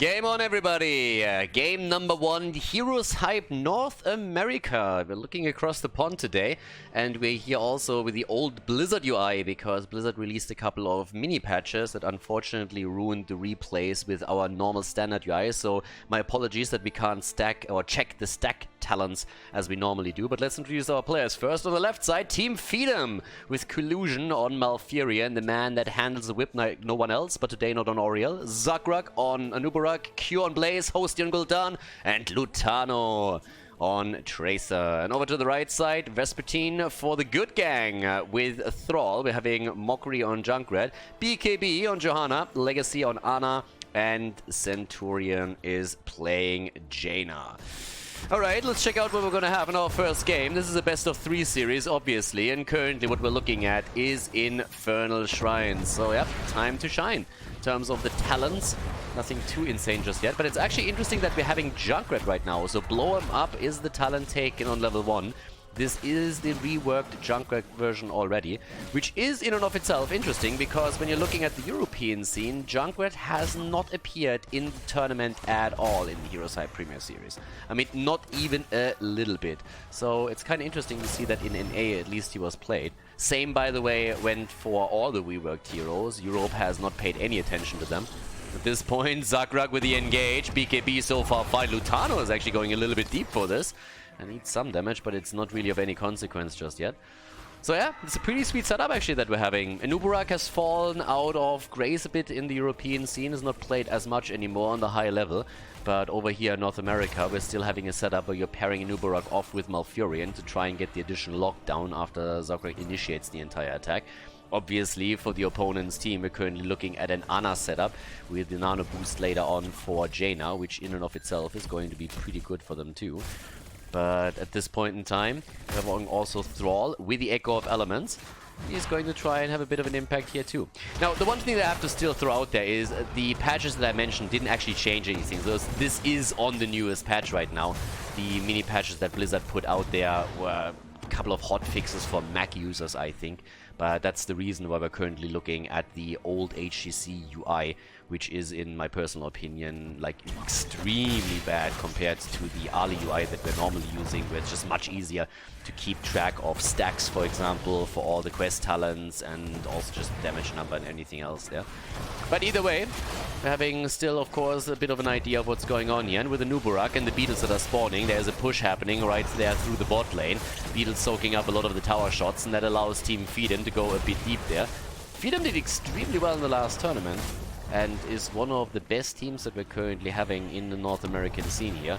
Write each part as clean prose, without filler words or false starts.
Game on, everybody! Game number 1, HeroesHype North America. We're looking across the pond today, and we're here also with the old Blizzard UI, because Blizzard released a couple of mini patches that unfortunately ruined the replays with our normal standard UI. So my apologies that we can't stack or check the stack talents as we normally do, but let's introduce our players. First, on the left side, Team Feedem with Collusion on Malfurion, the man that handles the whip like no one else, but today not on Oriel. Zagrag on Anubarak, Q on Blaze, Hosty on Gul'dan, and Lutano on Tracer. And over to the right side, Vespertine for the good gang with Thrall. We're having Mockery on Junkrat, BKB on Johanna, Legacy on Ana, and Centurion is playing Jaina. Alright, let's check out what we're going to have in our first game. This is a best of 3 series, obviously, and currently what we're looking at is Infernal Shrines. So, yeah, time to shine. In terms of the talents, nothing too insane just yet, but it's actually interesting that we're having Junkrat right now. So, Blow Him Up is the talent taken on level 1. This is the reworked Junkrat version already, which is in and of itself interesting, because when you're looking at the European scene, Junkrat has not appeared in the tournament at all in the HeroesHype Premier Series. I mean, not even a little bit. So it's kind of interesting to see that in NA at least he was played. Same, by the way, went for all the reworked heroes. Europe has not paid any attention to them. At this point, Zagrag with the engage. BKB so far fine. Lutano is actually going a little bit deep for this. I need some damage, but it's not really of any consequence just yet. So yeah, it's a pretty sweet setup actually that we're having. Anubarak has fallen out of grace a bit in the European scene, is not played as much anymore on the high level. But over here in North America, we're still having a setup where you're pairing Anubarak off with Malfurion to try and get the additional lockdown after Zagrag initiates the entire attack. Obviously, for the opponent's team, we're currently looking at an Ana setup with the nano boost later on for Jaina, which in and of itself is going to be pretty good for them too. But at this point in time, we're having also Thrall with the Echo of Elements. He's going to try and have a bit of an impact here too. Now, the one thing that I have to still throw out there is the patches that I mentioned didn't actually change anything. So this is on the newest patch right now. The mini patches that Blizzard put out there were a couple of hot fixes for Mac users, I think. But that's the reason why we're currently looking at the old HCC UI, which is, in my personal opinion, like extremely bad compared to the Ali UI that we're normally using, where it's just much easier to keep track of stacks, for example, for all the quest talents, and also just damage number and anything else there. But either way, we're having still, of course, a bit of an idea of what's going on here. And with the Anubarak and the beetles that are spawning, there's a push happening right there through the bot lane. Beetles soaking up a lot of the tower shots, and that allows Team Feedem to go a bit deep there. Feedem did extremely well in the last tournament, and is one of the best teams that we're currently having in the North American scene here.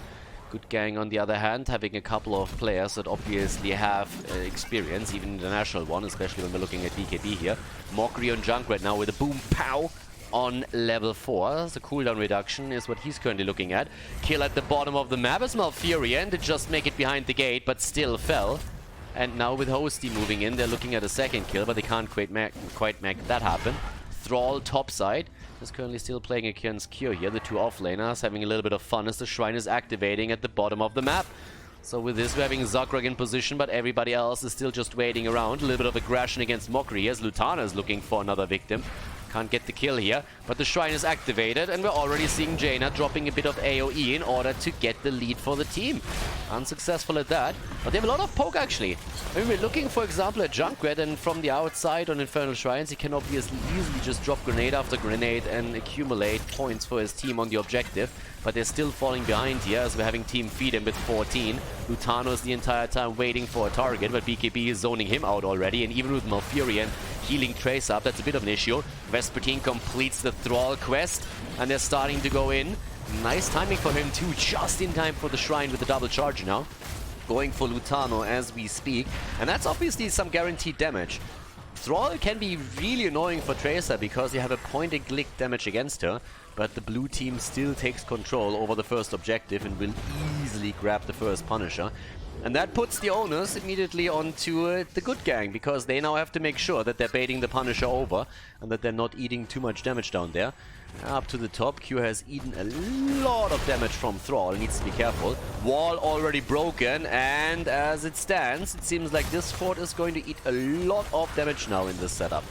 Good Gang, on the other hand, having a couple of players that obviously have experience, even international one, especially when we're looking at BKB here. Mockery on Junkrat now with a boom pow on level 4. The cooldown reduction is what he's currently looking at. Kill at the bottom of the map as Malfurion did just make it behind the gate, but still fell. And now with Hosty moving in, they're looking at a second kill, but they can't quite make that happen. Thrall topside is currently still playing against Cure here. The two offlaners having a little bit of fun as the shrine is activating at the bottom of the map. So with this, we're having Zagrag in position, but everybody else is still just waiting around. A little bit of aggression against Mockery as Lutana is looking for another victim. Can't get the kill here, but the shrine is activated, and we're already seeing Jaina dropping a bit of AoE in order to get the lead for the team. Unsuccessful at that, but they have a lot of poke actually. I mean, we're looking, for example, at Junkrat, and from the outside on Infernal Shrines, he can obviously easily just drop grenade after grenade and accumulate points for his team on the objective. But they're still falling behind here as we're having Team Feedem with 14. Lutano is the entire time waiting for a target, but BKB is zoning him out already, and even with Malfurion healing Trace up, that's a bit of an issue. Vespertine completes the Thrall quest, and they're starting to go in. Nice timing for him too, just in time for the Shrine with the double charge now. Going for Lutano as we speak, and that's obviously some guaranteed damage. Thrall can be really annoying for Tracer because you have a point-and-click damage against her, but the blue team still takes control over the first objective and will easily grab the first Punisher. And that puts the onus immediately onto the Good Gang, because they now have to make sure that they're baiting the Punisher over and that they're not eating too much damage down there. Up to the top, Q has eaten a lot of damage from Thrall, needs to be careful. Wall already broken, and as it stands, it seems like this fort is going to eat a lot of damage now in this setup.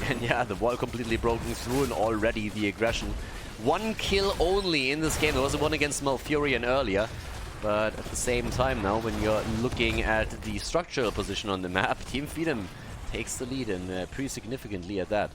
And yeah, the wall completely broken through, and already the aggression 1 kill only in this game. There was one against Malfurion earlier. But at the same time now, when you're looking at the structural position on the map, Team Feedem takes the lead, and pretty significantly at that.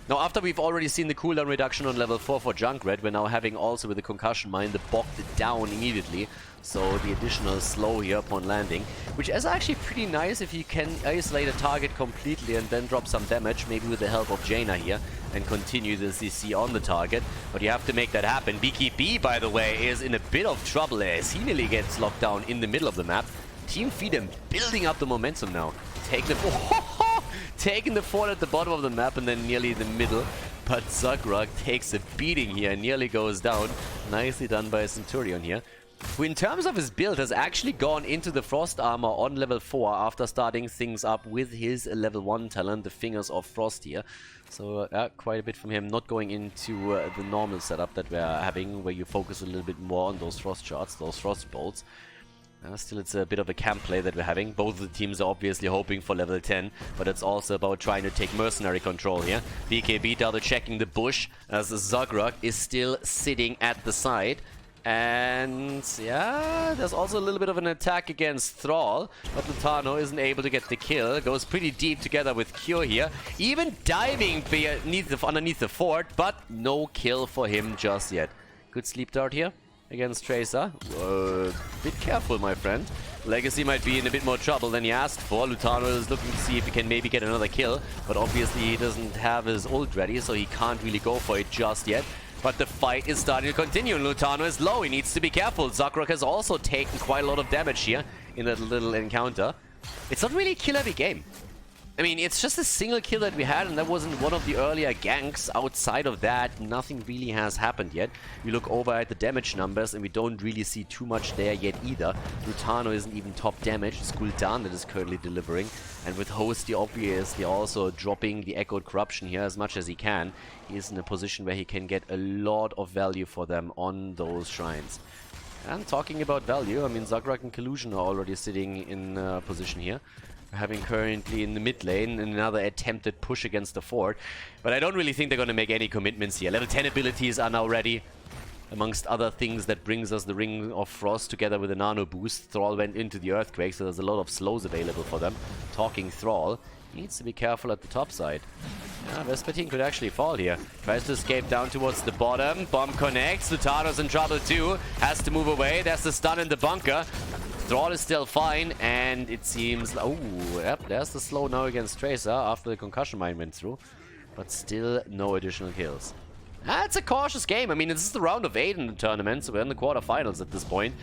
Now, after we've already seen the cooldown reduction on level 4 for Junkrat, we're now having also with the Concussion Mine the bogged down immediately. So the additional slow here upon landing, which is actually pretty nice if you can isolate a target completely and then drop some damage, maybe with the help of Jaina here, and continue the CC on the target. But you have to make that happen. BKB, by the way, is in a bit of trouble as he nearly gets locked down in the middle of the map. Team Feedem building up the momentum now. Taking the fort at the bottom of the map and then nearly in the middle. But Zagrug takes a beating here and nearly goes down. Nicely done by Centurion here, who in terms of his build has actually gone into the Frost Armor on level 4 after starting things up with his level 1 talent, the Fingers of Frost here. So quite a bit from him, not going into the normal setup that we're having, where you focus a little bit more on those Frost Shards, those Frost Bolts. Still, it's a bit of a camp play that we're having. Both of the teams are obviously hoping for level 10, but it's also about trying to take mercenary control here. BKB double checking the bush as Zagrug is still sitting at the side. And yeah, there's also a little bit of an attack against Thrall, but Lutano isn't able to get the kill. Goes pretty deep together with Cure here, even diving underneath the fort, but no kill for him just yet. Good sleep dart here against Tracer. Bit careful, my friend. Legacy might be in a bit more trouble than he asked for. Lutano is looking to see if he can maybe get another kill, but obviously he doesn't have his ult ready, so he can't really go for it just yet. But the fight is starting to continue, and Lutano is low. He needs to be careful. Zagrug has also taken quite a lot of damage here in that little encounter. It's not really a kill-heavy game. I mean, it's just a single kill that we had, and that wasn't one of the earlier ganks. Outside of that, nothing really has happened yet. We look over at the damage numbers, and we don't really see too much there yet either. Lutano isn't even top damage. It's Gul'dan that is currently delivering. And with Hosty obviously also dropping the Echoed Corruption here as much as he can, he is in a position where he can get a lot of value for them on those shrines. And talking about value, I mean, Zagrug and Collusion are already sitting in position here. Having currently in the mid lane another attempted push against the fort. But I don't really think they're going to make any commitments here. Level 10 abilities are now ready. Amongst other things, that brings us the Ring of Frost together with a nano boost. Thrall went into the Earthquake, so there's a lot of slows available for them. Talking Thrall, he needs to be careful at the top side. Yeah, Vespertine could actually fall here. Tries to escape down towards the bottom. Bomb connects. Lutano's in trouble too. Has to move away. There's the stun in the bunker. Thrall is still fine, and it seems... Oh, yep, there's the slow now against Tracer after the Concussion Mine went through. But still no additional kills. It's a cautious game. I mean, this is the round of 8 in the tournament, so we're in the quarterfinals at this point.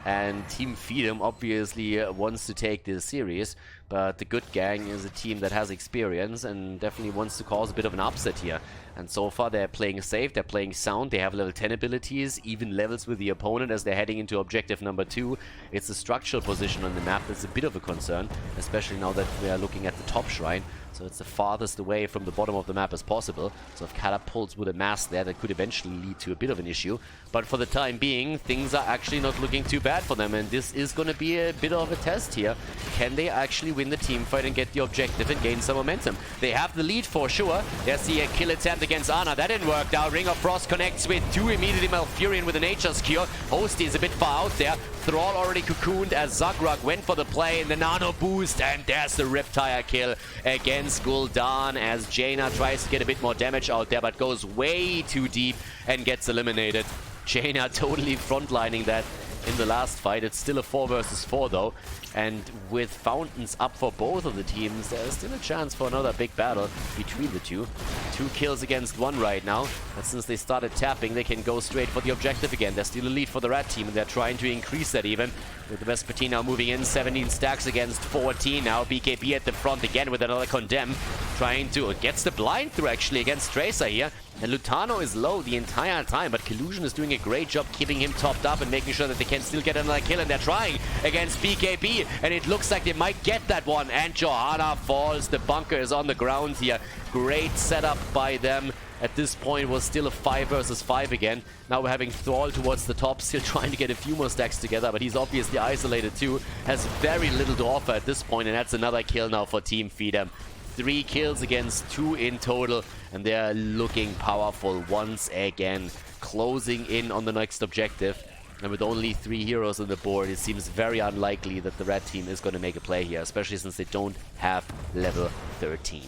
And Team Feedem obviously wants to take this series, but the Good Gang is a team that has experience and definitely wants to cause a bit of an upset here. And so far they're playing safe, they're playing sound, they have level 10 abilities, even levels with the opponent as they're heading into objective number 2. It's the structural position on the map that's a bit of a concern, especially now that we are looking at the top shrine. So it's the farthest away from the bottom of the map as possible. So if catapults would amass there, that could eventually lead to a bit of an issue. But for the time being, things are actually not looking too bad for them. And this is going to be a bit of a test here. Can they actually win the team fight and get the objective and gain some momentum? They have the lead for sure. There's the kill attempt against Ana. That didn't work out. Ring of Frost connects with 2 immediately. Malfurion with a Nature's Cure. Hosty is a bit far out there. Thrall already cocooned as Zagrug went for the play in the nano boost, and there's the Riptire kill against Gul'dan as Jaina tries to get a bit more damage out there, but goes way too deep and gets eliminated. Jaina totally frontlining that in the last fight. It's still a 4 versus 4 though, and with fountains up for both of the teams, there's still a chance for another big battle between the two. 2 kills against 1 right now, but since they started tapping, they can go straight for the objective again. There's still a lead for the red team, and they're trying to increase that even, with the Vespertine now moving in. 17 stacks against 14 now. BKB at the front again with another Condemn, trying to... gets the blind through actually against Tracer here. And Lutano is low the entire time, but Collusion is doing a great job keeping him topped up and making sure that they can still get another kill, and they're trying against BKB, and it looks like they might get that one, and Johanna falls. The bunker is on the ground here. Great setup by them. At this point was still a 5 versus 5 again. Now we're having Thrall towards the top, still trying to get a few more stacks together, but he's obviously isolated too. Has very little to offer at this point, and that's another kill now for Team Feedem. 3 kills against 2 in total, and they are looking powerful once again, closing in on the next objective. And with only 3 heroes on the board, it seems very unlikely that the red team is going to make a play here, especially since they don't have level 13.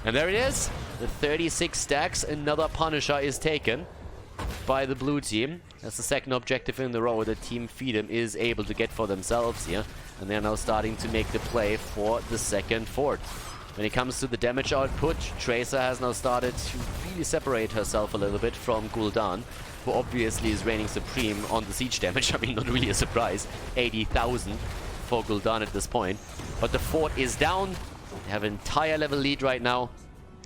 And there it is, the 36 stacks. Another Punisher is taken by the blue team. That's the second objective in the row that Team Feedem is able to get for themselves here. And they're now starting to make the play for the second fort. When it comes to the damage output, Tracer has now started to really separate herself a little bit from Khaldor, who obviously is reigning supreme on the siege damage. I mean, not really a surprise. 80,000 for Khaldor at this point. But the fort is down. They have an entire level lead right now.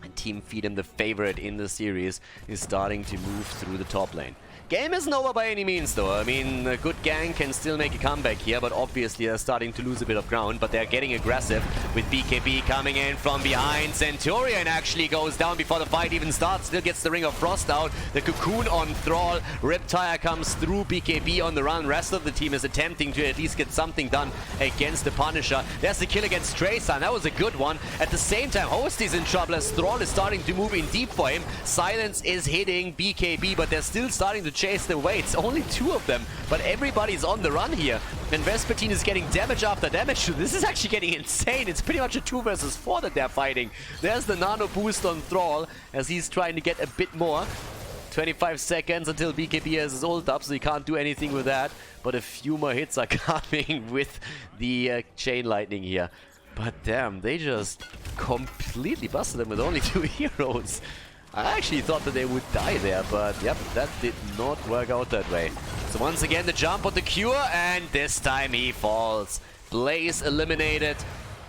And Team Feedem, the favorite in the series, is starting to move through the top lane. Game isn't over by any means, though. I mean, a good gang can still make a comeback here, but obviously they're starting to lose a bit of ground. But they're getting aggressive with BKB coming in from behind. Centurion actually goes down before the fight even starts. Still gets the Ring of Frost out. The Cocoon on Thrall. Riptire comes through. BKB on the run. Rest of the team is attempting to at least get something done against the Punisher. There's the kill against Tracer. That was a good one. At the same time, Host is in trouble as Thrall is starting to move in deep for him. Silence is hitting BKB, but they're still starting to chase them away. It's only 2 of them, but everybody's on the run here. And Vespertine is getting damage after damage. This is actually getting insane. It's pretty much a 2 versus 4 that they're fighting. There's the nano boost on Thrall as he's trying to get a bit more. 25 seconds until BKB has his ult up, so he can't do anything with that. But a few more hits are coming with the chain lightning here. But damn, they just completely busted them with only 2 heroes. I actually thought that they would die there, but yep, that did not work out that way. So once again, the jump on the Cure, and this time he falls. Blaze eliminated,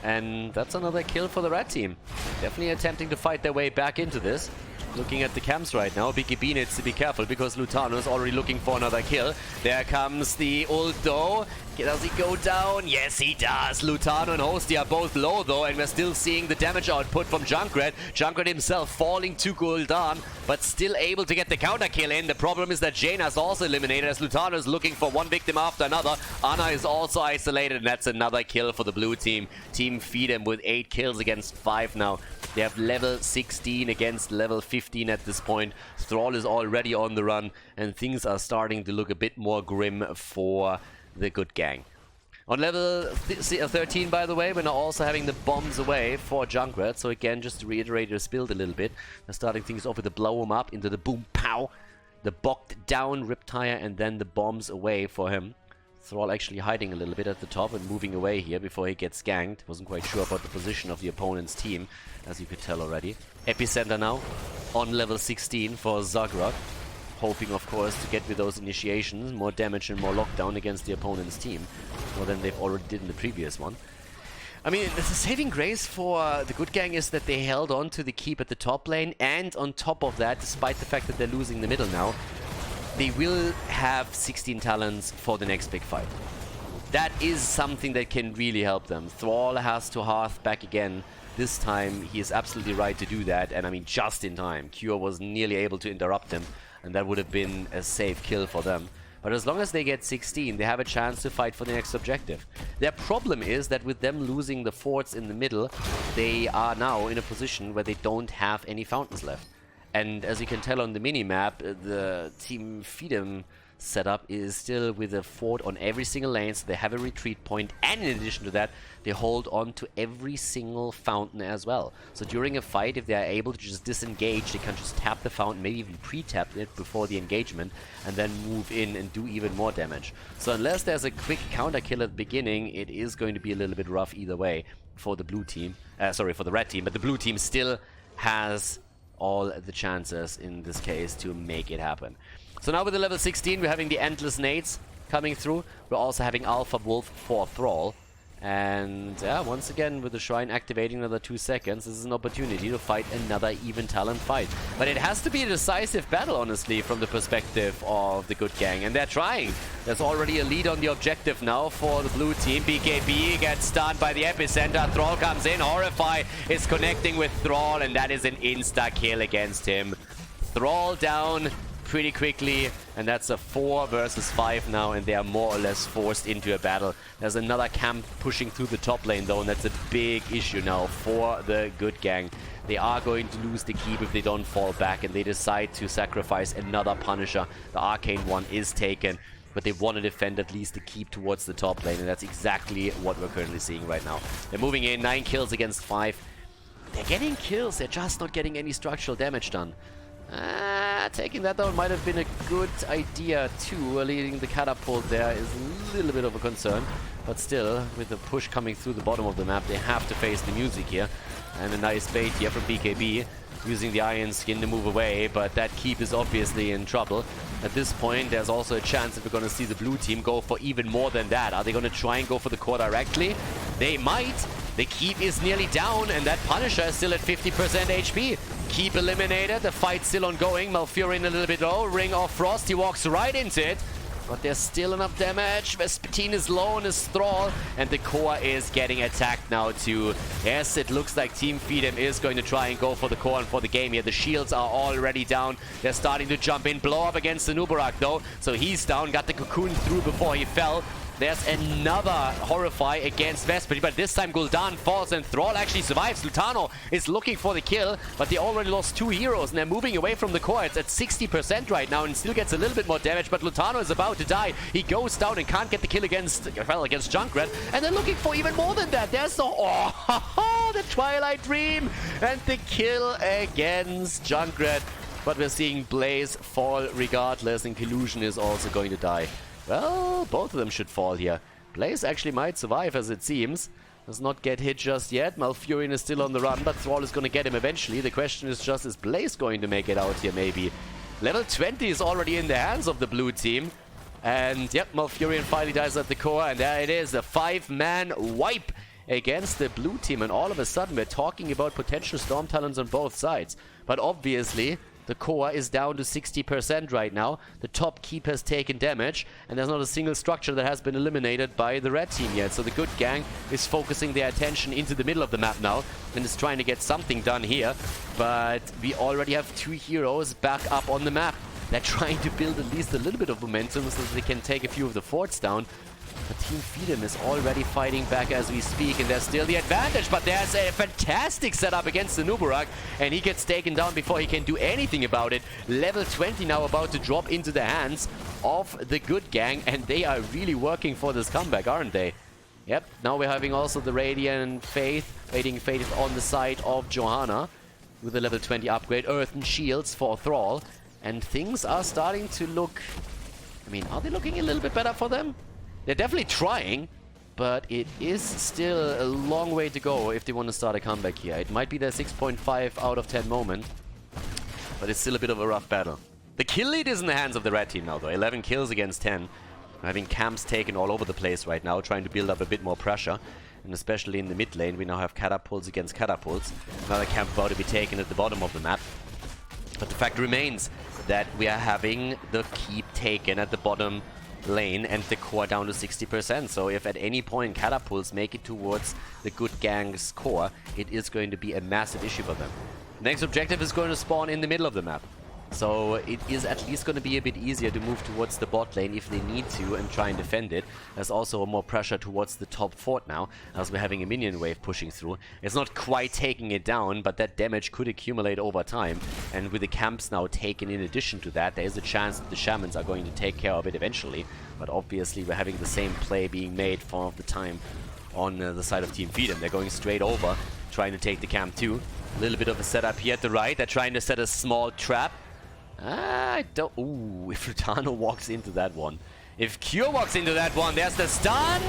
and that's another kill for the red team. Definitely attempting to fight their way back into this. Looking at the camps right now, BKB needs to be careful because Lutano is already looking for another kill. There comes the ult though. Does he go down? Yes, he does. Lutano and Hosty are both low though, and we're still seeing the damage output from Junkrat. Junkrat himself falling to Khaldor, but still able to get the counter kill in. The problem is that Jaina is also eliminated as Lutano is looking for one victim after another. Ana is also isolated, and that's another kill for the blue team. Team Feedem with 8 kills against 5 now. They have level 16 against level 15 at this point. Thrall is already on the run, and things are starting to look a bit more grim for the good gang. On level 13, by the way, we're now also having the bombs away for Junkrat. So again, just to reiterate his build a little bit, they're starting things off with the blow him up into the boom pow, the bogged down Riptire, and then the bombs away for him. Thrall actually hiding a little bit at the top and moving away here before he gets ganked. Wasn't quite sure about the position of the opponent's team, as you could tell already. Epicenter now on level 16 for Zagrod. Hoping, of course, to get with those initiations, more damage and more lockdown against the opponent's team, more than they've already did in the previous one. I mean, the saving grace for the good gang is that they held on to the keep at the top lane, and on top of that, despite the fact that they're losing the middle now, they will have 16 talents for the next big fight. That is something that can really help them. Thrall has to hearth back again. This time, he is absolutely right to do that, and I mean, just in time. Cure was nearly able to interrupt him, and that would have been a safe kill for them. But as long as they get 16, they have a chance to fight for the next objective. Their problem is that with them losing the forts in the middle, they are now in a position where they don't have any fountains left. And as you can tell on the mini-map, the Team Feedem setup is still with a fort on every single lane, so they have a retreat point, and in addition to that, they hold on to every single fountain as well. So during a fight, if they are able to just disengage, they can just tap the fountain, maybe even pre-tap it before the engagement, and then move in and do even more damage. So unless there's a quick counter kill at the beginning, it is going to be a little bit rough either way for the blue team. Sorry, for the red team, but the blue team still has all the chances in this case to make it happen. So now with the level 16, we're having the Endless Nades coming through. We're also having Alpha Wolf for Thrall. And yeah, once again, with the Shrine activating another 2 seconds, this is an opportunity to fight another even talent fight. But it has to be a decisive battle, honestly, from the perspective of the good gang. And they're trying. There's already a lead on the objective now for the blue team. BKB gets stunned by the epicenter. Thrall comes in. Horrify is connecting with Thrall, and that is an insta-kill against him. Thrall down. pretty quickly, and that's a 4 versus 5 now, and they are more or less forced into a battle. There's another camp pushing through the top lane though, and that's a big issue now for the good gang. They are going to lose the keep if they don't fall back, and they decide to sacrifice another Punisher. The arcane one is taken, but they want to defend at least the keep towards the top lane, and that's exactly what we're currently seeing right now. They're moving in, 9 kills against 5. They're getting kills, they're just not getting any structural damage done. Taking that down might have been a good idea too. Leading the catapult there is a little bit of a concern, but still, with the push coming through the bottom of the map, they have to face the music here. And a nice bait here from BKB, using the Iron Skin to move away, but that keep is obviously in trouble. At this point, there's also a chance that we're going to see the blue team go for even more than that. Are they going to try and go for the core directly? They might. The keep is nearly down, and that Punisher is still at 50% HP. Keep eliminated, the fight's still ongoing. Malfurion a little bit low, Ring of Frost, he walks right into it. But there's still enough damage. Vespertine is low on his Thrall, and the core is getting attacked now too. Yes, it looks like Team Feedem is going to try and go for the core and for the game here. The shields are already down. They're starting to jump in. Blow up against the Nubarak though. So he's down, got the cocoon through before he fell. There's another Horrify against Vespertine, but this time Gul'dan falls and Thrall actually survives. Lutano is looking for the kill, but they already lost 2 heroes and they're moving away from the core. It's at 60% right now and still gets a little bit more damage, but Lutano is about to die. He goes down and can't get the kill against, well, against Junkrat, and they're looking for even more than that. There's the, the Twilight Dream and the kill against Junkrat, but we're seeing Blaze fall regardless, and Collusion is also going to die. Well, both of them should fall here. Blaze actually might survive, as it seems. Does not get hit just yet. Malfurion is still on the run, but Thrall is going to get him eventually. The question is just, is Blaze going to make it out here, maybe? Level 20 is already in the hands of the blue team. And, yep, Malfurion finally dies at the core, and there it is. A 5-man wipe against the blue team. And all of a sudden, we're talking about potential Storm Talons on both sides. But obviously, the core is down to 60% right now. The top keep has taken damage, and there's not a single structure that has been eliminated by the red team yet. So the good gang is focusing their attention into the middle of the map now and is trying to get something done here. But we already have 2 heroes back up on the map. They're trying to build at least a little bit of momentum so that they can take a few of the forts down. But Team Feedem is already fighting back as we speak, and there's still the advantage, but there's a fantastic setup against the Nubarak, and he gets taken down before he can do anything about it. Level 20 now about to drop into the hands of the good gang, and they are really working for this comeback, aren't they? Yep, now we're having also the Radiant Faith on the side of Johanna with a level 20 upgrade, Earthen Shields for Thrall, and things are starting to look... I mean, are they looking a little bit better for them? They're definitely trying, but it is still a long way to go if they want to start a comeback here. It might be their 6.5 out of 10 moment, but it's still a bit of a rough battle. The kill lead is in the hands of the red team now, though. 11 kills against 10. We're having camps taken all over the place right now, trying to build up a bit more pressure. And especially in the mid lane, we now have catapults against catapults. Another camp about to be taken at the bottom of the map. But the fact remains that we are having the keep taken at the bottom lane and the core down to 60%. So if at any point catapults make it towards the good gang's core, it is going to be a massive issue for them. Next objective is going to spawn in the middle of the map. So it is at least going to be a bit easier to move towards the bot lane if they need to and try and defend it. There's also more pressure towards the top fort now, as we're having a minion wave pushing through. It's not quite taking it down, but that damage could accumulate over time. And with the camps now taken in addition to that, there is a chance that the shamans are going to take care of it eventually. But obviously we're having the same play being made for the time on the side of Team Feedem. They're going straight over, trying to take the camp too. A little bit of a setup here at the right. They're trying to set a small trap. I don't... Ooh, if Lutano walks into that one. If Cure walks into that one, there's the stun!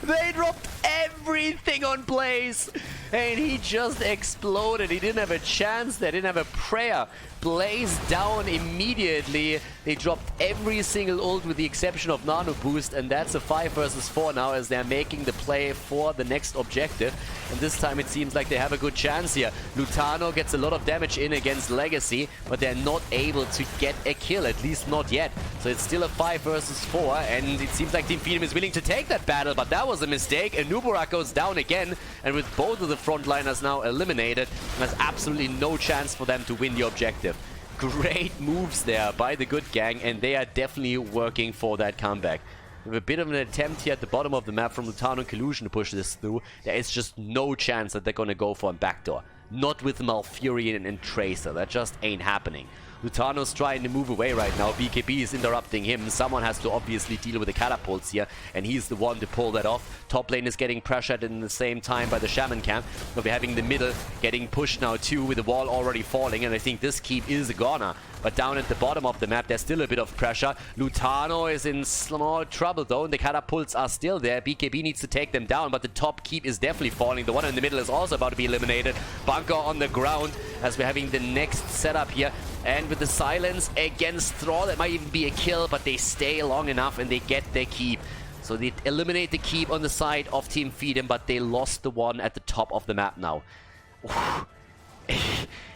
They dropped everything on Blaze! And he just exploded. He didn't have a chance. They didn't have a prayer. Blaze down immediately. They dropped every single ult with the exception of Nano Boost, and that's a 5 versus 4 now as they're making the play for the next objective. And this time it seems like they have a good chance here. Lutano gets a lot of damage in against Legacy, but they're not able to get a kill, at least not yet. So it's still a 5 versus 4, and it seems like Team Feedem is willing to take that battle, but that was a mistake. And Nubarak goes down again, and with both of the frontliners now eliminated, there's absolutely no chance for them to win the objective. Great moves there by the good gang, and they are definitely working for that comeback. With a bit of an attempt here at the bottom of the map from Lutano and Collusion to push this through, there is just no chance that they're going to go for a backdoor. Not with Malfurion and Tracer. That just ain't happening. Lutano's trying to move away right now. BKB is interrupting him. Someone has to obviously deal with the catapults here, and he's the one to pull that off. Top lane is getting pressured in the same time by the Shaman camp. But we're having the middle getting pushed now too, with the wall already falling, and I think this keep is a goner. But down at the bottom of the map, there's still a bit of pressure. Lutano is in small trouble though, and the catapults are still there. BKB needs to take them down, but the top keep is definitely falling. The one in the middle is also about to be eliminated. Bunker on the ground as we're having the next setup here. And with the silence against Thrall, it might even be a kill, but they stay long enough and they get their keep. So they eliminate the keep on the side of Team Feedem, but they lost the one at the top of the map now.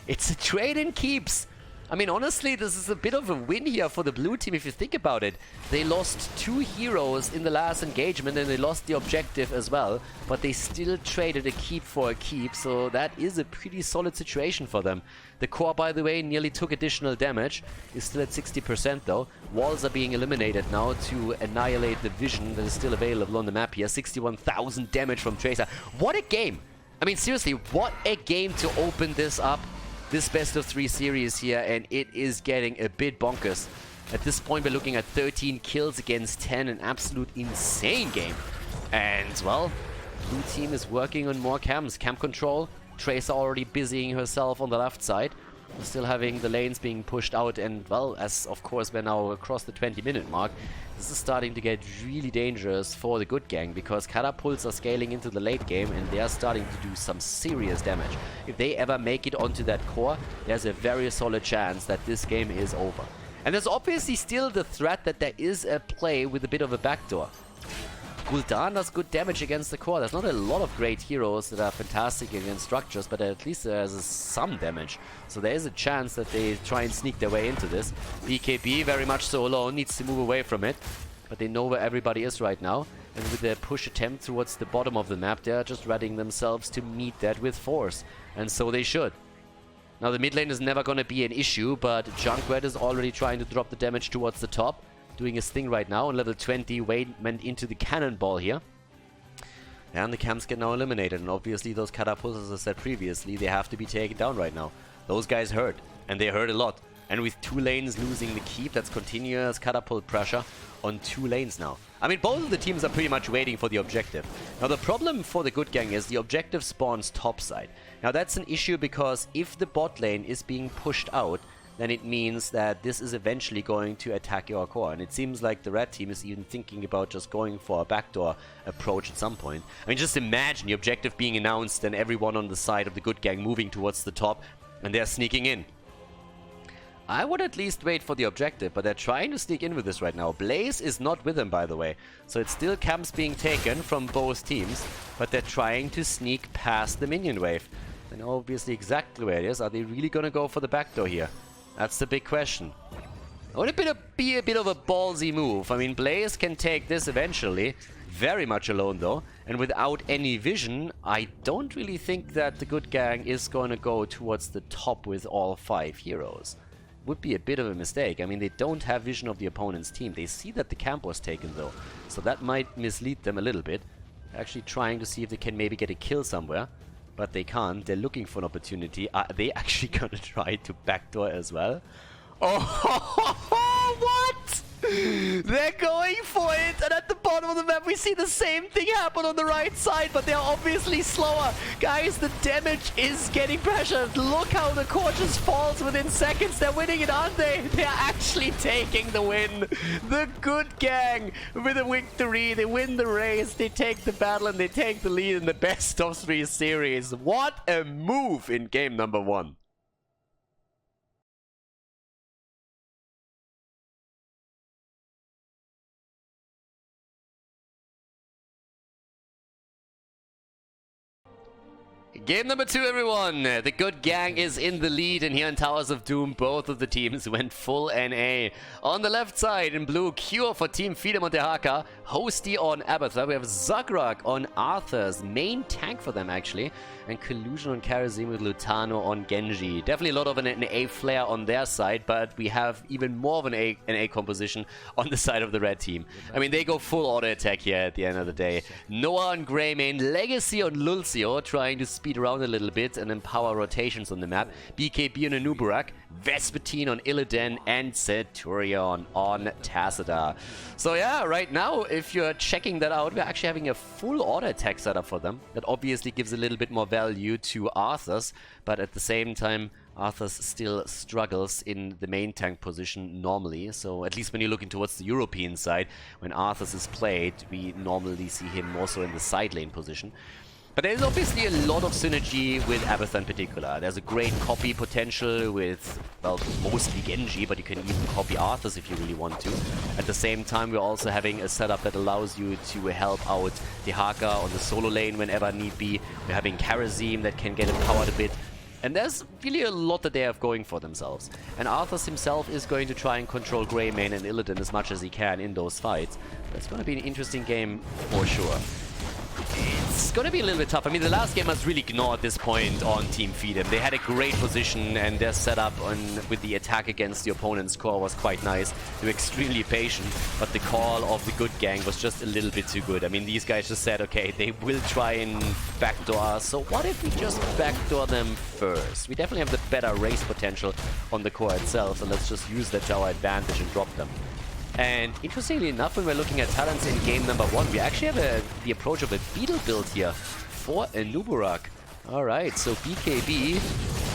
It's a trade in keeps. I mean, honestly, this is a bit of a win here for the blue team if you think about it. They lost 2 heroes in the last engagement and they lost the objective as well. But they still traded a keep for a keep, so that is a pretty solid situation for them. The core, by the way, nearly took additional damage. Is still at 60% though. Walls are being eliminated now to annihilate the vision that is still available on the map here. 61,000 damage from Tracer. What a game! I mean, seriously, what a game to open this up. This best of 3 series here, and it is getting a bit bonkers. At this point, we're looking at 13 kills against 10, an absolute insane game. And, well, blue team is working on more camps. Camp control, Tracer already busying herself on the left side. We're still having the lanes being pushed out, and, well, as of course we're now across the 20-minute mark, this is starting to get really dangerous for the good gang, because catapults are scaling into the late game and they are starting to do some serious damage. If they ever make it onto that core, there's a very solid chance that this game is over. And there's obviously still the threat that there is a play with a bit of a backdoor. Gul'dan does good damage against the core. There's not a lot of great heroes that are fantastic against structures, but at least there's some damage. So there is a chance that they try and sneak their way into this. BKB, very much so alone, needs to move away from it. But they know where everybody is right now. And with their push attempt towards the bottom of the map, they're just readying themselves to meet that with force. And so they should. Now the mid lane is never going to be an issue, but Junkrat is already trying to drop the damage towards the top. Doing his thing right now on level 20, Wade went into the cannonball here. And the camps get now eliminated, and obviously those catapults, as I said previously, they have to be taken down right now. Those guys hurt, and they hurt a lot. And with 2 lanes losing the keep, that's continuous catapult pressure on 2 lanes now. I mean, both of the teams are pretty much waiting for the objective. Now, the problem for the good gang is the objective spawns topside. Now, that's an issue because if the bot lane is being pushed out, then it means that this is eventually going to attack your core. And it seems like the red team is even thinking about just going for a backdoor approach at some point. I mean, just imagine the objective being announced and everyone on the side of the good gang moving towards the top, and they're sneaking in. I would at least wait for the objective, but they're trying to sneak in with this right now. Blaze is not with them, by the way. So it's still camps being taken from both teams, but they're trying to sneak past the minion wave. They know obviously exactly where it is. Are they really going to go for the backdoor here? That's the big question. It would be a bit of a ballsy move. I mean, Blaze can take this eventually. Very much alone, though. And without any vision, I don't really think that the good gang is going to go towards the top with all 5 heroes. Would be a bit of a mistake. I mean, they don't have vision of the opponent's team. They see that the camp was taken, though. So that might mislead them a little bit. Actually trying to see if they can maybe get a kill somewhere. But they can't. They're looking for an opportunity. Are they actually gonna try to backdoor as well? Oh, what? They're going for it, and at the bottom of the map we see the same thing happen on the right side, but they're obviously slower. Guys, the damage is getting pressured. Look how the core just falls within seconds. They're winning it, aren't they? They're actually taking the win. The good gang with a victory. They win the race, they take the battle, and they take the lead in the best of 3 series. What a move in game number 1. Game number 2, everyone. The good gang is in the lead, and here in Towers of Doom, both of the teams went full NA. On the left side, in blue, Cure for Team Feedem on Tehaka, Hosty on Abathur. We have Zagrak on Arthur's, main tank for them, actually. And Collusion on Karazim with Lutano on Genji. Definitely a lot of an A flare on their side, but we have even more of an A composition on the side of the red team. I mean, they go full auto attack here at the end of the day. Noah on Greymane, Legacy on Lulcio, trying to speed around a little bit and empower rotations on the map. BKB on Anubarak, Vespertine on Illidan, and Centurion on Tassadar. So yeah, right now, if you're checking that out, we're actually having a full auto attack setup for them. That obviously gives a little bit more value to Arthur's, but at the same time, Arthur's still struggles in the main tank position normally. So at least when you're looking towards the European side, when Arthur's is played, we normally see him more so in the side lane position. But there's obviously a lot of synergy with Abathur in particular. There's a great copy potential with, well, mostly Genji, but you can even copy Arthur's if you really want to. At the same time, we're also having a setup that allows you to help out Tehaka on the solo lane whenever need be. We're having Karazim that can get empowered a bit. And there's really a lot that they have going for themselves. And Arthur himself is going to try and control Greymane and Illidan as much as he can in those fights. But it's going to be an interesting game for sure. It's going to be a little bit tough. I mean, the last game was really Gnaw at this point on Team Feedem. They had a great position, and their setup with the attack against the opponent's core was quite nice. They were extremely patient, but the call of the good gang was just a little bit too good. I mean, these guys just said, okay, they will try and backdoor us, so what if we just backdoor them first? We definitely have the better race potential on the core itself, so let's just use that to our advantage and drop them. And interestingly enough, when we're looking at talents in game number 1, we actually have the approach of a Beetle build here for Anubarak. Alright, so BKB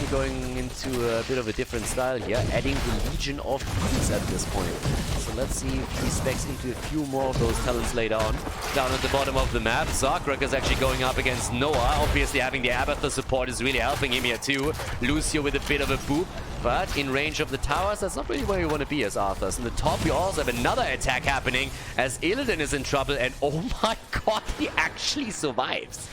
going into a bit of a different style here, adding the Legion of Beetles at this point. So let's see if he specs into a few more of those talents later on. Down at the bottom of the map, Zagrak is actually going up against Noah. Obviously having the Abathur support is really helping him here too. Lucio with a bit of a boop. But in range of the towers, that's not really where you want to be as Arthur's. In the top, you also have another attack happening as Illidan is in trouble. And oh my god, he actually survives.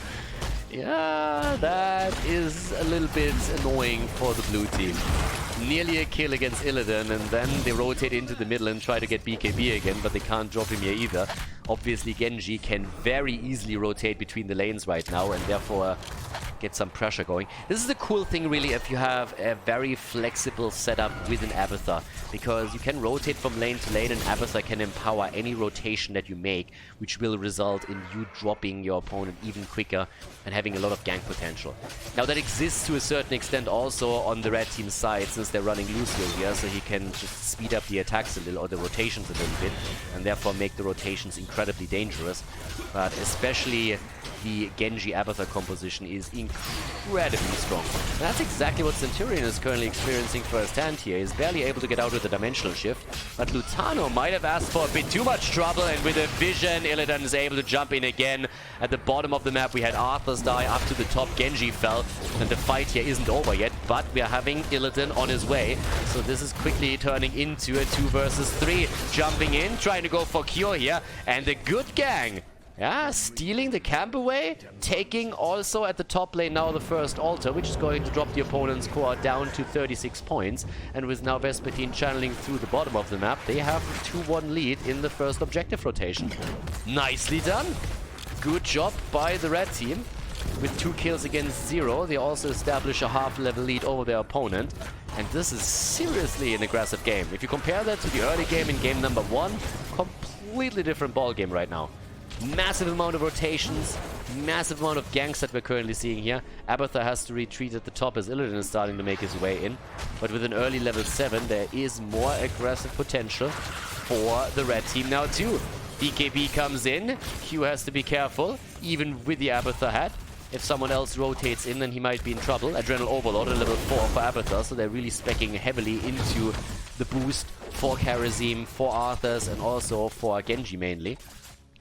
Yeah, that is a little bit annoying for the blue team. Nearly a kill against Illidan, and then they rotate into the middle and try to get BKB again, but they can't drop him here either. Obviously, Genji can very easily rotate between the lanes right now, and therefore get some pressure going. This is the cool thing, really, if you have a very flexible setup with an Abathur, because you can rotate from lane to lane, and Abathur can empower any rotation that you make, which will result in you dropping your opponent even quicker and having a lot of gank potential. Now, that exists to a certain extent also on the red team side, since they're running Lucio here, so he can just speed up the attacks a little, or the rotations a little bit, and therefore make the rotations incredibly dangerous. But especially the Genji Abathur composition is incredibly strong. And that's exactly what Centurion is currently experiencing firsthand here. He's barely able to get out with the dimensional shift, but Lutano might have asked for a bit too much trouble, and with a vision, Illidan is able to jump in again. At the bottom of the map, we had Arthur's die up to the top, Genji fell, and the fight here isn't over yet, but we are having Illidan on his way. So this is quickly turning into a 2 versus 3. Jumping in, trying to go for Cure here, and the good gang, yeah, stealing the camp away, taking also at the top lane now the first altar, which is going to drop the opponent's core down to 36 points. And with now Vespertine channeling through the bottom of the map, they have a 2-1 lead in the first objective rotation. Nicely done. Good job by the red team. With 2 kills against 0, they also establish a half-level lead over their opponent. And this is seriously an aggressive game. If you compare that to the early game in game number 1, completely different ball game right now. Massive amount of rotations, massive amount of ganks that we're currently seeing here. Abathur has to retreat at the top as Illidan is starting to make his way in. But with an early level 7, there is more aggressive potential for the red team now too. BKB comes in, Q has to be careful, even with the Abathur hat. If someone else rotates in, then he might be in trouble. Adrenal Overload at level 4 for Abathur, so they're really speccing heavily into the boost for Karazim, for Arthur's, and also for Genji mainly.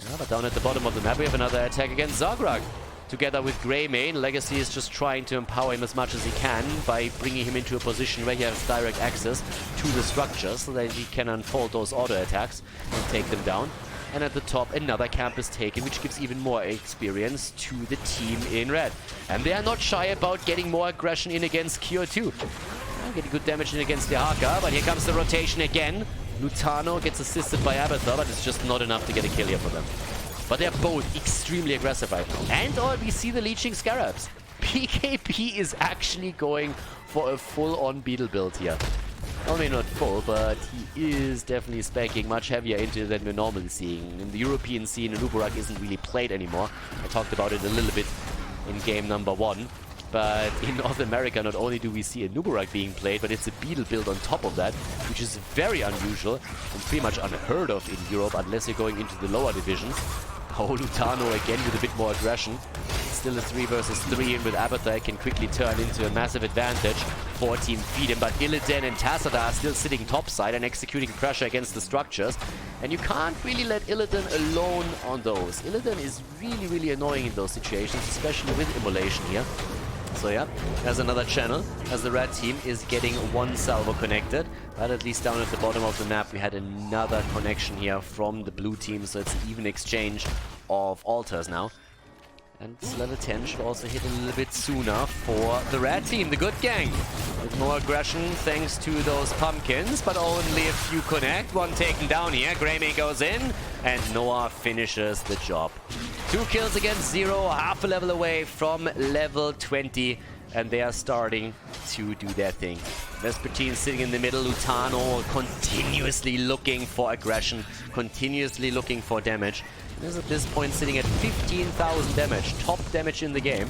Yeah, but down at the bottom of the map, we have another attack against Zagrak. Together with Greymane, Legacy is just trying to empower him as much as he can by bringing him into a position where he has direct access to the structure so that he can unfold those auto attacks and take them down. And at the top, another camp is taken, which gives even more experience to the team in red. And they are not shy about getting more aggression in against Kyo too. Getting good damage in against the Haka, but here comes the rotation again. Lutano gets assisted by Abathur, but it's just not enough to get a kill here for them. But they're both extremely aggressive right now. And we see the Leeching Scarabs. PKP is actually going for a full-on Beetle build here. I mean, not full, but he is definitely specking much heavier into it than we're normally seeing. In the European scene, Nuburak isn't really played anymore. I talked about it a little bit in game number 1. But in North America, not only do we see a Nuburak being played, but it's a Beetle build on top of that, which is very unusual and pretty much unheard of in Europe, unless you're going into the lower divisions. Oh, Lutano again with a bit more aggression. Still a 3 versus 3, and with Abathur can quickly turn into a massive advantage for Team Feedem. But Illidan and Tassadar are still sitting topside and executing pressure against the structures. And you can't really let Illidan alone on those. Illidan is really, really annoying in those situations, especially with Immolation here. So yeah, there's another channel as the red team is getting one salvo connected. But at least down at the bottom of the map we had another connection here from the blue team, so it's an even exchange of altars now. And this level 10 should also hit a little bit sooner for the red team, the good gang. With more aggression thanks to those pumpkins, but only a few connect. One taken down here, Greymane goes in, and Noah finishes the job. 2 kills against 0, half a level away from level 20, and they are starting to do their thing. Vespertine sitting in the middle, Lutano continuously looking for aggression, continuously looking for damage. Is at this point sitting at 15,000 damage, top damage in the game.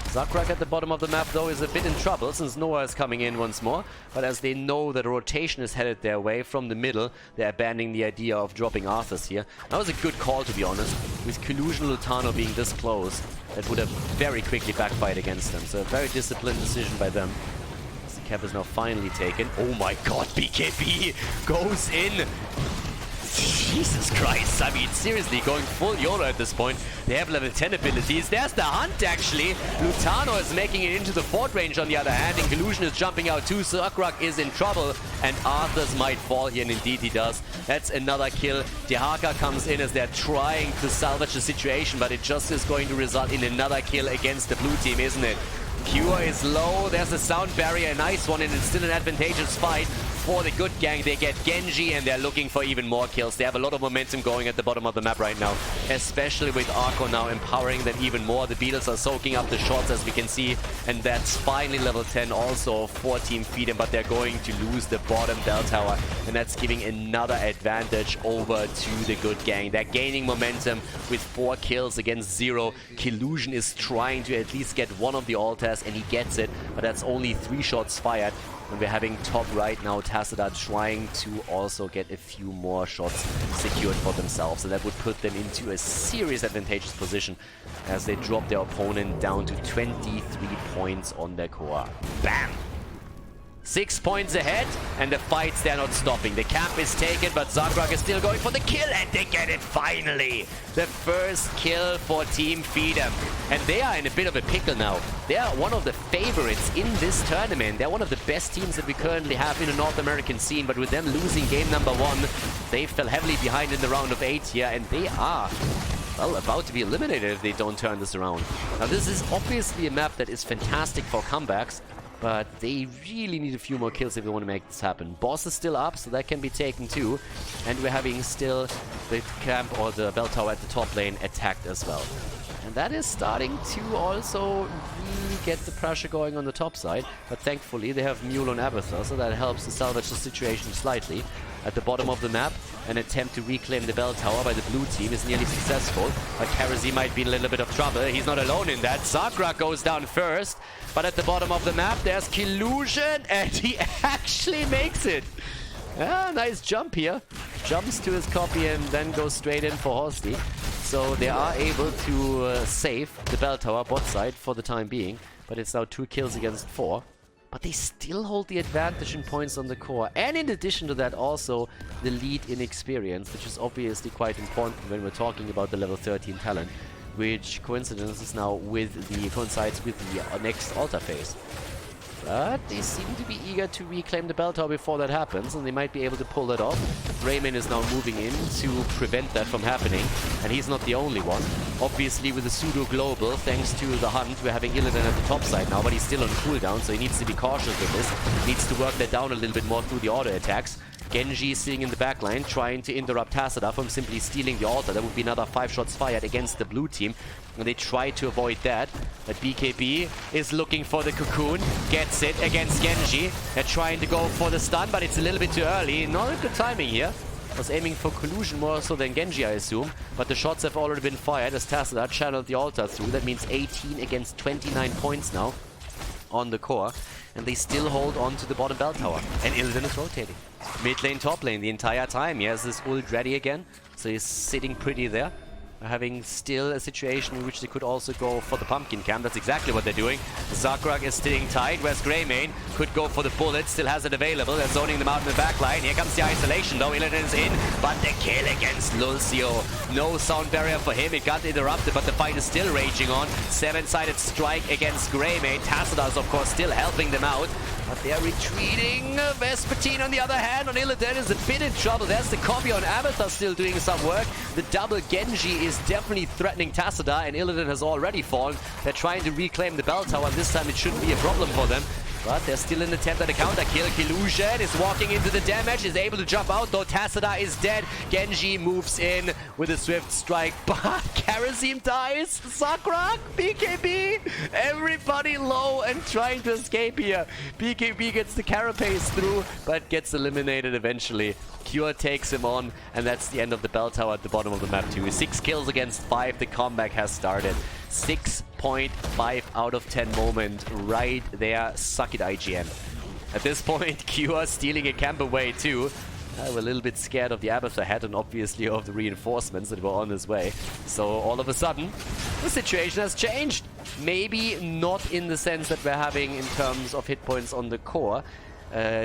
Zakrak at the bottom of the map though is a bit in trouble since Noah is coming in once more, but as they know that a rotation is headed their way from the middle, they're abandoning the idea of dropping Arthurs here. That was a good call, to be honest, with Collusion Lutano being this close. That would have very quickly backfired against them, so a very disciplined decision by them. As the cap is now finally taken. Oh my god, BKB goes in! Jesus Christ, I mean, seriously, going full YOLO at this point. They have level 10 abilities. There's the hunt, actually. Lutano is making it into the fort range on the other hand, and Collusion is jumping out too. Zakrak is in trouble, and Arthurs might fall here, and indeed he does. That's another kill. Dehaka comes in as they're trying to salvage the situation, but it just is going to result in another kill against the blue team, isn't it? Cure is low, there's a sound barrier, a nice one, and it's still an advantageous fight for the good gang. They get Genji and they're looking for even more kills. They have a lot of momentum going at the bottom of the map right now, especially with Arco now empowering them even more. The Beatles are soaking up the shots, as we can see, and that's finally level 10 also for Team Feedem, but they're going to lose the bottom bell tower, and that's giving another advantage over to the good gang. They're gaining momentum with 4 kills against 0. Collusion is trying to at least get one of the altars, and he gets it, but that's only 3 shots fired. And we're having top right now Tassadar trying to also get a few more shots secured for themselves. So that would put them into a serious advantageous position as they drop their opponent down to 23 points on their core. Bam! 6 points ahead, and the fights, they're not stopping. The camp is taken, but Zakrak is still going for the kill, and they get it finally! The first kill for Team Feedem. And they are in a bit of a pickle now. They are one of the favorites in this tournament. They're one of the best teams that we currently have in the North American scene, but with them losing game number 1, they fell heavily behind in the round of 8 here, and they are, well, about to be eliminated if they don't turn this around. Now, this is obviously a map that is fantastic for comebacks, but they really need a few more kills if they want to make this happen. Boss is still up, so that can be taken too. And we're having still the camp or the bell tower at the top lane attacked as well. And that is starting to also really get the pressure going on the top side. But thankfully they have Mule on Abathur, so that helps to salvage the situation slightly. At the bottom of the map, an attempt to reclaim the bell tower by the blue team is nearly successful. But Karazi might be in a little bit of trouble. He's not alone in that. Zakrak goes down first. But at the bottom of the map, there's Collusion, and he actually makes it. Ah, nice jump here. Jumps to his copy and then goes straight in for Horsti. So they are able to save the bell tower bot side for the time being. But it's now 2 kills against 4. But they still hold the advantage in points on the core. And in addition to that, also the lead in experience, which is obviously quite important when we're talking about the level 13 talent, which coincidences now with the coincides with the next altar phase. But they seem to be eager to reclaim the bell tower before that happens, and they might be able to pull that off. Rayman is now moving in to prevent that from happening, and he's not the only one. Obviously, with the pseudo global, thanks to the hunt, we're having Illidan at the top side now, but he's still on cooldown, so he needs to be cautious with this. Needs to work that down a little bit more through the auto attacks. Genji sitting in the backline, trying to interrupt Tassadar from simply stealing the altar. That would be another 5 shots fired against the blue team. And they try to avoid that. But BKB is looking for the cocoon. Gets it against Genji. They're trying to go for the stun, but it's a little bit too early. Not a good timing here. Was aiming for collusion more so than Genji, I assume. But the shots have already been fired as Tassadar channeled the altar through. That means 18 against 29 points now on the core. And they still hold on to the bottom bell tower. And Illidan is rotating. Mid lane, top lane the entire time. He has this ult ready again. So he's sitting pretty there. Having still a situation in which they could also go for the pumpkin camp. That's exactly what they're doing. Zakrak is sitting tight, whereas Greymane could go for the bullet, still has it available. They're zoning them out in the back line. Here comes the isolation though. Illidan is in, but the kill against Lulcio. No sound barrier for him. It got interrupted, but the fight is still raging on. 7-sided strike against Greymane. Tassadar is of course still helping them out, but they are retreating. Vespertine on the other hand on Illidan is a bit in trouble. There's the copy on Abathar still doing some work. The double Genji is definitely threatening Tassadar, and Illidan has already fallen. They're trying to reclaim the bell tower, and this time it shouldn't be a problem for them. But they're still in the attempt at a counter kill. Killusion is walking into the damage, is able to jump out though. Tassadar is dead. Genji moves in with a swift strike, but Kharazim dies. Zakrak, BKB, everybody low and trying to escape here. BKB gets the carapace through, but gets eliminated eventually. Cure takes him on, and that's the end of the bell tower at the bottom of the map too. 6 kills against 5. The comeback has started. 6.5 out of 10 moment right there. Suck it, IGN. At this point, Cure stealing a camp away too. We're a little bit scared of the Abathar head and obviously of the reinforcements that were on his way. So all of a sudden, the situation has changed. Maybe not in the sense that we're having in terms of hit points on the core.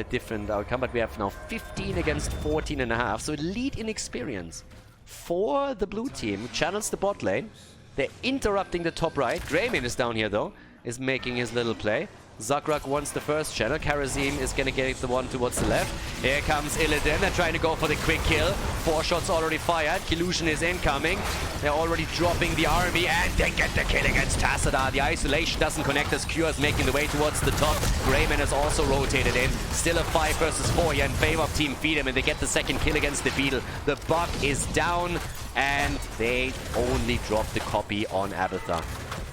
Different outcome, but we have now 15 against 14.5, so lead in experience for the blue team. Channels the bot lane. They're interrupting the top right. Greymane is down here though, is making his little play. Zakrak wants the first channel. Kharazim is gonna get the one towards the left. Here comes Illidan. They're trying to go for the quick kill. 4 shots already fired. Killusion is incoming. They're already dropping the army, and they get the kill against Tassadar. The isolation doesn't connect as Cure is making the way towards the top. Greymane has also rotated in. Still a 5 versus 4 here in favor of Team Feedem, and they get the second kill against the Beetle. The buck is down, and they only drop the copy on Abathar.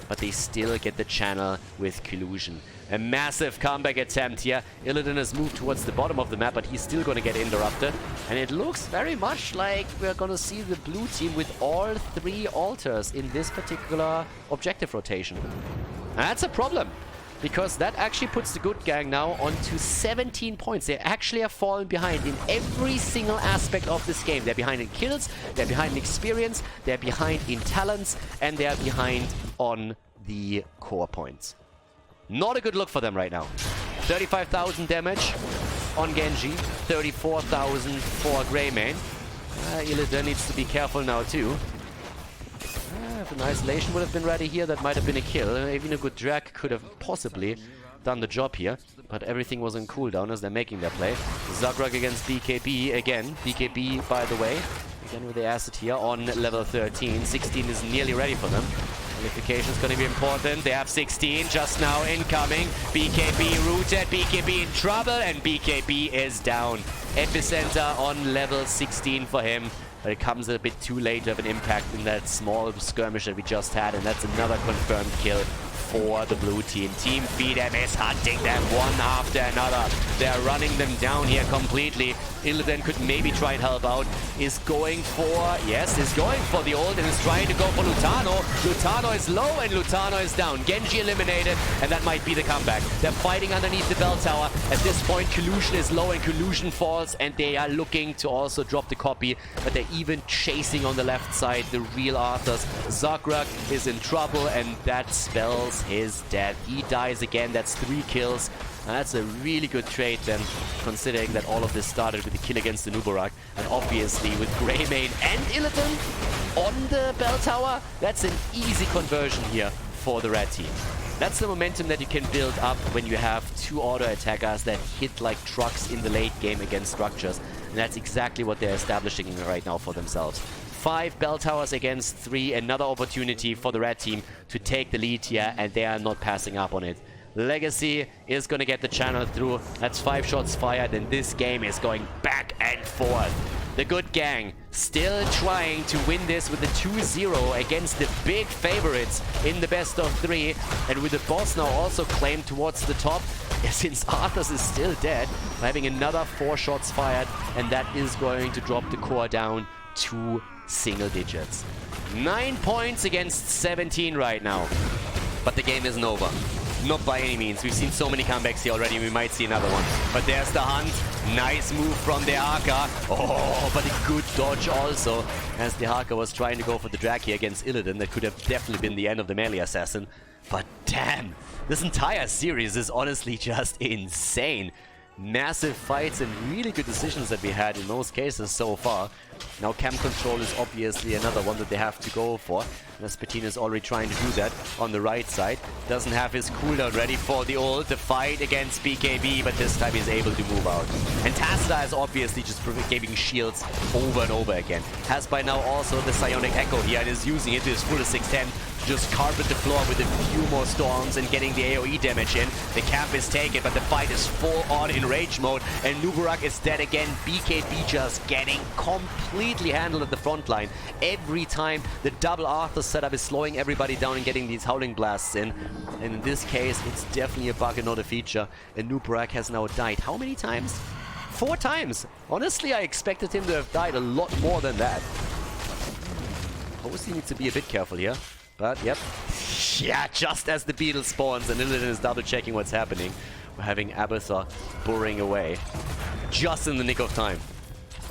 But they still get the channel with Collusion. A massive comeback attempt here. Illidan has moved towards the bottom of the map, but he's still going to get interrupted. And it looks very much like we're going to see the blue team with all 3 altars in this particular objective rotation. And that's a problem, because that actually puts the good gang now onto 17 points. They actually have fallen behind in every single aspect of this game. They're behind in kills, they're behind in experience, they're behind in talents, and they're behind on the core points. Not a good look for them right now. 35,000 damage on Genji, 34,000 for Greymane. Illidan needs to be careful now too. If an isolation would have been ready here, that might have been a kill. Even a good drag could have possibly done the job here, but everything was on cooldown as they're making their play. Zakrak against BKB again. BKB, by the way, again with the asset here on level 13. 16 is nearly ready for them. Qualification is going to be important. They have 16 just now incoming. BKB rooted, BKB in trouble, and BKB is down. Epicenter on level 16 for him. But it comes a bit too late to have an impact in that small skirmish that we just had, and that's another confirmed kill for the blue team. Team Feedem is hunting them one after another. They're running them down here completely. Illidan could maybe try and help out. Is going for, yes, is going for the ult and is trying to go for Lutano. Lutano is low and Lutano is down. Genji eliminated, and that might be the comeback. They're fighting underneath the bell tower. At this point, Collusion is low and Collusion falls, and they are looking to also drop the copy, but they're even chasing on the left side the real Arthurs. Zakrak is in trouble, and that spells his death. He dies again. That's 3 kills. That's a really good trade then, considering that all of this started with the kill against the Nubarak. And obviously with Greymane and Illidan on the bell tower, that's an easy conversion here for the red team. That's the momentum that you can build up when you have 2 auto attackers that hit like trucks in the late game against structures. And that's exactly what they're establishing right now for themselves. 5 bell towers against 3, another opportunity for the red team to take the lead here, and they are not passing up on it. Legacy is going to get the channel through. That's 5 shots fired, and this game is going back and forth. The good gang still trying to win this with the 2-0 against the big favorites in the best of 3. And with the boss now also claimed towards the top, since Arthas is still dead, having another 4 shots fired, and that is going to drop the core down to single digits. 9 points against 17 right now. But the game isn't over. Not by any means. We've seen so many comebacks here already. We might see another one. But there's the hunt. Nice move from the Haka. Oh, but a good dodge also, as the Haka was trying to go for the drag here against Illidan. That could have definitely been the end of the melee assassin. But damn, this entire series is honestly just insane. Massive fights and really good decisions that we had in most cases so far. Now camp control is obviously another one that they have to go for. Vespertine is already trying to do that on the right side. Doesn't have his cooldown ready for the ult. The fight against BKB, but this time he's able to move out. And Tassadar is obviously just giving shields over and over again. Has by now also the Psionic Echo here and is using it to his fullest extent. Just carpet the floor with a few more storms and getting the AoE damage in. The camp is taken, but the fight is full on in rage mode. And Nubarak is dead again. BKB just getting completely handled at the front line. Every time the double Arthur setup is slowing everybody down and getting these howling blasts in. And in this case, it's definitely a bug and not a feature. And Nubarak has now died. How many times? 4 times. Honestly, I expected him to have died a lot more than that. Obviously needs to be a bit careful here. But, yep. Yeah, just as the beetle spawns and Illidan is double-checking what's happening, we're having Abathur burrowing away. Just in the nick of time.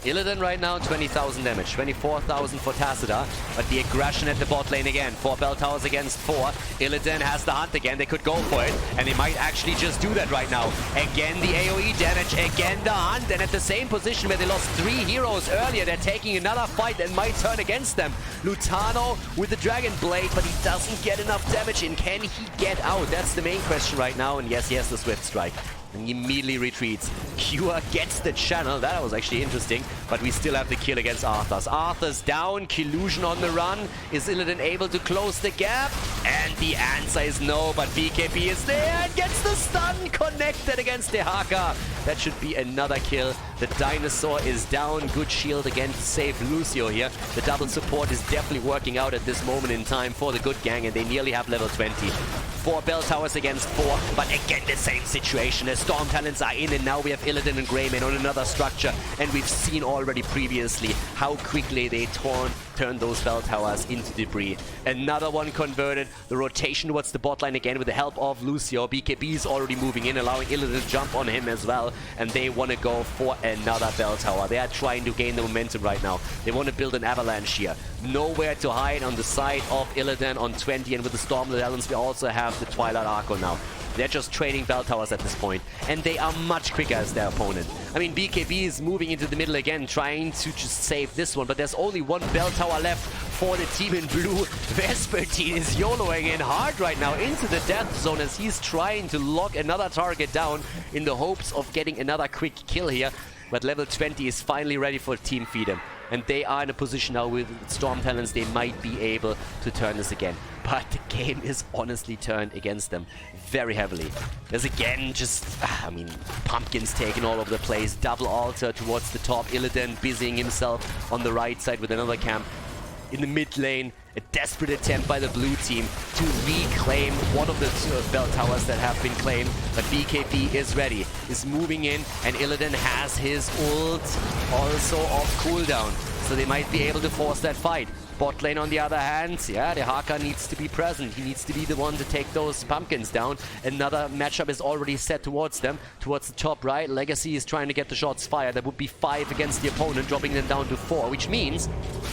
Illidan right now, 20,000 damage. 24,000 for Tassadar. But the aggression at the bot lane again. 4 bell towers against 4. Illidan has the hunt again. They could go for it. And they might actually just do that right now. Again, the AoE damage. Again, the hunt. And at the same position where they lost 3 heroes earlier, they're taking another fight that might turn against them. Lutano with the Dragon Blade, but he doesn't get enough damage in. Can he get out? That's the main question right now. And yes, he has the Swift Strike. And he immediately retreats. Cure gets the channel. That was actually interesting. But we still have the kill against Arthas. Arthas down. Killusion on the run. Is Illidan able to close the gap? And the answer is no. But BKB is there and gets the stun connected against the Haka. That should be another kill. The dinosaur is down. Good shield again to save Lucio here. The double support is definitely working out at this moment in time for the good gang. And they nearly have level 20. 4 bell towers against 4. But again, the same situation. The Storm Talents are in, and now we have Illidan and Greymane on another structure. And we've seen already previously how quickly they turn those bell towers into debris. Another one converted. The rotation towards the bot line again with the help of Lucio. BKB is already moving in, allowing Illidan to jump on him as well. And they want to go for another bell tower. They are trying to gain the momentum right now. They want to build an avalanche here. Nowhere to hide on the side of Illidan on 20, and with the Storm Talents we also have the Twilight Archon now. They're just trading bell towers at this point, and they are much quicker as their opponent. I mean, BKB is moving into the middle again, trying to just save this one, but there's only 1 bell tower left for the team in blue. Vespertine is YOLOing in hard right now into the death zone as he's trying to lock another target down in the hopes of getting another quick kill here. But level 20 is finally ready for Team Feedem. And they are in a position now with Storm Talents, they might be able to turn this again. But the game is honestly turned against them very heavily. There's again just, I mean, pumpkins taken all over the place. Double altar towards the top. Illidan busying himself on the right side with another camp. In the mid lane, a desperate attempt by the blue team to reclaim one of the bell towers that have been claimed. But BKB is ready, is moving in, and Illidan has his ult also off cooldown. So they might be able to force that fight. Bot lane on the other hand, yeah, the Haka needs to be present. He needs to be the one to take those pumpkins down. Another matchup is already set towards them, towards the top right. Legacy is trying to get the shots fired. That would be 5 against the opponent, dropping them down to 4, which means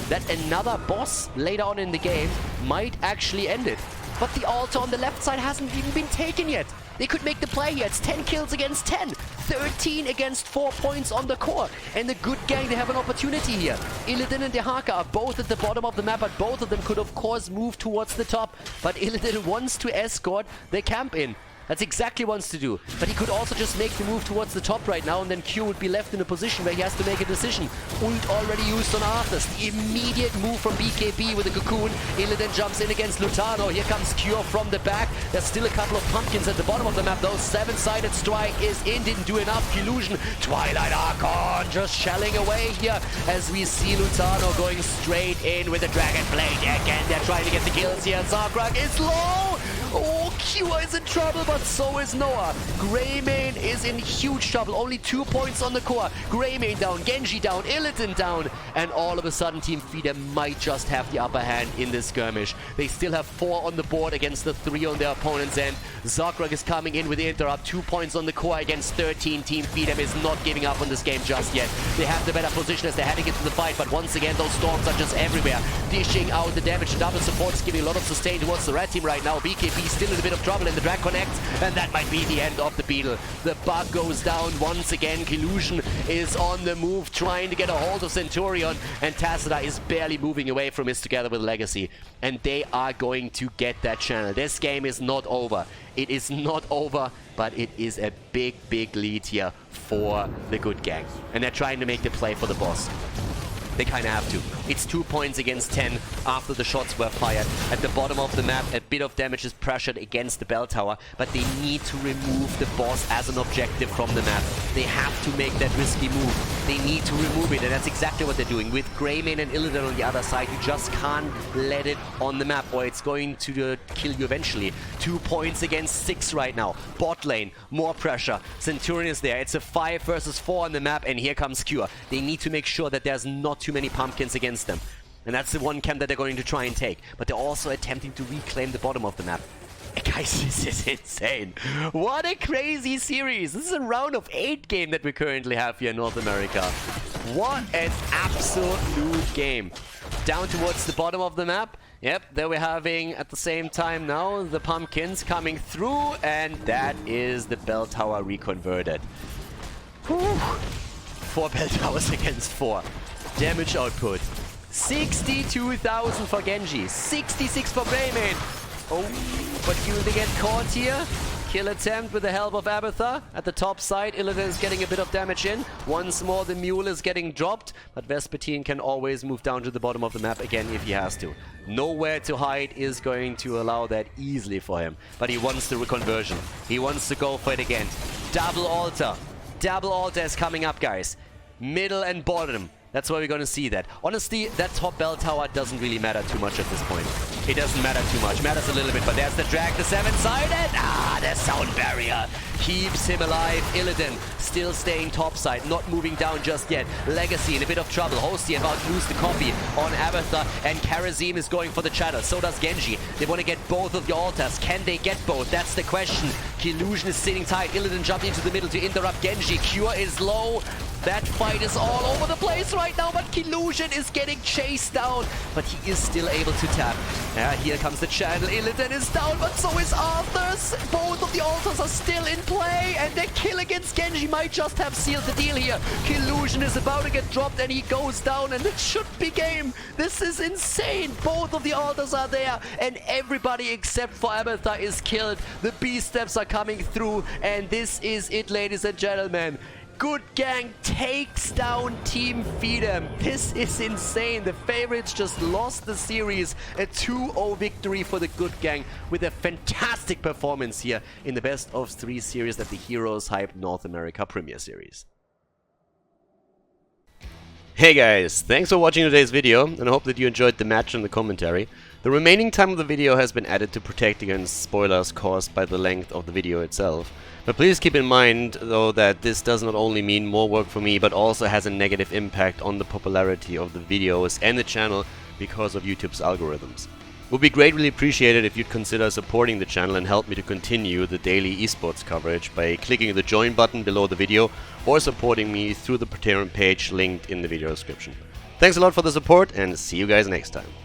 that another boss later on in the game might actually end it. but the altar on the left side hasn't even been taken yet. They could make the play here. It's 10 kills against 10, 13 against 4 points on the core. And the good gang, they have an opportunity here. Illidan and Dehaka are both at the bottom of the map, but both of them could of course move towards the top. But Illidan wants to escort the camp in. That's exactly what he wants to do. But he could also just make the move towards the top right now, and then Q would be left in a position where he has to make a decision. Ult already used on Arthas. The immediate move from BKB with a cocoon. Illidan jumps in against Lutano. Here comes Cure from the back. There's still a couple of pumpkins at the bottom of the map, though. Seven-sided strike is in. Didn't do enough. Illusion. Twilight Archon just shelling away here as we see Lutano going straight in with the Dragon Blade. Again, they're trying to get the kills here. Zarkrak is low. Oh, Q is in trouble, but so is Noah. Greymane is in huge trouble. Only 2 points on the core. Greymane down, Genji down, Illidan down. And all of a sudden, Team Feedem might just have the upper hand in this skirmish. They still have 4 on the board against the 3 on their opponent's end. Zarkrak is coming in with the interrupt. 2 points on the core against 13. Team Feedem is not giving up on this game just yet. They have the better position as they're heading into the fight, but once again, those storms are just everywhere. Dishing out the damage. Double support is giving a lot of sustain towards the red team right now. BKB still in a bit of trouble, and the drag connects, and that might be the end of the Beetle. The bug goes down once again. Illusion is on the move, trying to get a hold of Centurion, and Tacita is barely moving away from his together with Legacy, and they are going to get that channel. This game is not over. It is not over, but it is a big, big lead here for the good gang, and they're trying to make the play for the boss. They kind of have to. It's 2 points against 10 after the shots were fired. At the bottom of the map, a bit of damage is pressured against the bell tower, but they need to remove the boss as an objective from the map. They have to make that risky move. They need to remove it, and that's exactly what they're doing. With Greymane and Illidan on the other side, you just can't let it on the map, or it's going to kill you eventually. 2 points against 6 right now. Bot lane, more pressure. Centurion is there. It's a 5 versus 4 on the map, and here comes Cure. They need to make sure that there's not too many pumpkins against them. And that's the one camp that they're going to try and take. But they're also attempting to reclaim the bottom of the map. Guys, this is insane. What a crazy series. This is a round of 8 game that we currently have here in North America. What an absolute game. Down towards the bottom of the map. Yep, there we're having at the same time now the pumpkins coming through, and that is the bell tower reconverted. Whew. 4 bell towers against 4. Damage output 62,000 for Genji, 66 for Greymane. Oh, but will they get caught here? Kill attempt with the help of Abathar. At the top side, Illidan is getting a bit of damage in. Once more, the mule is getting dropped, but Vespertine can always move down to the bottom of the map again if he has to. Nowhere to hide is going to allow that easily for him, but he wants the reconversion. He wants to go for it again. Double altar. Double altar is coming up, guys. Middle and bottom. That's where we're going to see that. Honestly, that top bell tower doesn't really matter too much at this point. It doesn't matter too much. Matters a little bit, but there's the drag, the 7-sided. The sound barrier keeps him alive. Illidan still staying topside, not moving down just yet. Legacy in a bit of trouble. Hosty about to lose the copy on Abathar, and Karazim is going for the channel. So does Genji. They want to get both of the altars. Can they get both? That's the question. Illusion is sitting tight. Illidan jumped into the middle to interrupt Genji. Cure is low. That fight is all over the place right now, but Illusion is getting chased down, but he is still able to tap. Here comes the channel. Illidan is down, but so is Arthas. Both of the altars are still in play, and the kill against Genji might just have sealed the deal here. Illusion is about to get dropped, and he goes down, and it should be game. This is insane. Both of the altars are there, and everybody except for Abathar is killed. The beast steps are coming through, and this is it, ladies and gentlemen. Good Gang takes down Team Feedem. This is insane. The favorites just lost the series. A 2-0 victory for the Good Gang with a fantastic performance here in the best of 3 series at the HeroesHype North America Premier Series. Hey guys, thanks for watching today's video, and I hope that you enjoyed the match and the commentary. The remaining time of the video has been added to protect against spoilers caused by the length of the video itself. But please keep in mind, though, that this does not only mean more work for me, but also has a negative impact on the popularity of the videos and the channel because of YouTube's algorithms. It would be greatly appreciated if you'd consider supporting the channel and help me to continue the daily esports coverage by clicking the join button below the video or supporting me through the Patreon page linked in the video description. Thanks a lot for the support, and see you guys next time.